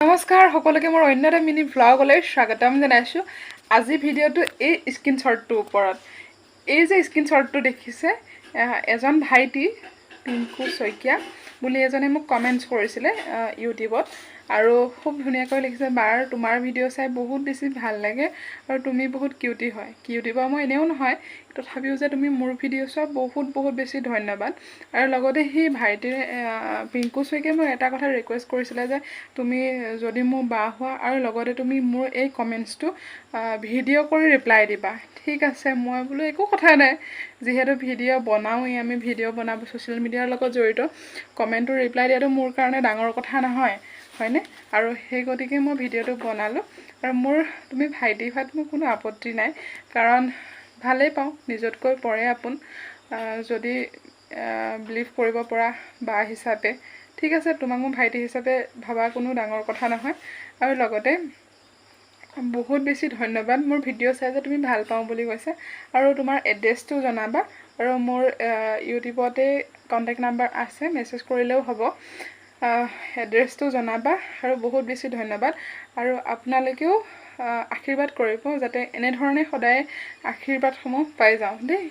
নমস্কাৰ সকলোকে মোৰ অন্য এটা মিনি ভ্লগলৈ স্বাগতম জনাইছোঁ। আজি ভিডিঅ'টো এই স্ক্ৰীনশ্বটটোৰ ওপৰত। এই যে স্ক্ৰীনশ্বটটো দেখিছে, এজন ভাইটি পিংকু শইকীয়া বুলি এজনে মোক কমেণ্টছ কৰিছিলে ইউটিউবত আৰু খুব ধুনীয়াকৈ লিখিছে, বাৰ তোমাৰ ভিডিঅ' চাই বহুত বেছি ভাল লাগে আৰু তুমি বহুত কিউটি হয়। কিউটি বাৰু মই এনেও নহয়, তথাপিও যে তুমি মোৰ ভিডিঅ' চোৱা বহুত বেছি ধন্যবাদ। আৰু লগতে সেই ভাইটিৰ পিংকু শইকীয়াই মোক এটা কথা ৰিকুৱেষ্ট কৰিছিলে যে তুমি যদি মোৰ বা হোৱা আৰু লগতে তুমি মোৰ এই কমেণ্টছটো ভিডিঅ' কৰি ৰিপ্লাই দিবা। ঠিক আছে, মই বোলো একো কথা নাই, যিহেতু ভিডিঅ' বনাওঁৱেই, আমি ভিডিঅ' বনাব ছ'চিয়েল মিডিয়াৰ লগত জড়িত, কমেণ্টটো ৰিপ্লাই দিয়াটো মোৰ কাৰণে ডাঙৰ কথা নহয়, হয়নে? আৰু সেই গতিকে মই ভিডিঅ'টো বনালোঁ। আৰু মোৰ তুমি ভাইটি হোৱাত মোৰ কোনো আপত্তি নাই, কাৰণ ভালেই পাওঁ, নিজতকৈ পৰে আপোন যদি বিলিভ কৰিব পৰা বা হিচাপে। ঠিক আছে, তোমাক মোৰ ভাইটি হিচাপে ভাবা কোনো ডাঙৰ কথা নহয়। আৰু লগতে বহুত বেছি ধন্যবাদ মোৰ ভিডিঅ' চাই যে তুমি ভাল পাওঁ বুলি কৈছে। আৰু তোমাৰ এড্ৰেছটো জনাবা, আৰু মোৰ ইউটিউবতে কণ্টেক্ট নাম্বাৰ আছে, মেছেজ কৰিলেও হ'ব। এড্ৰেছটো জনাবা আৰু বহুত বেছি ধন্যবাদ। আৰু আপোনালোকেও আশীৰ্বাদ কৰিব যাতে এনেধৰণে সদায় আশীৰ্বাদসমূহ পাই যাওঁ দেই।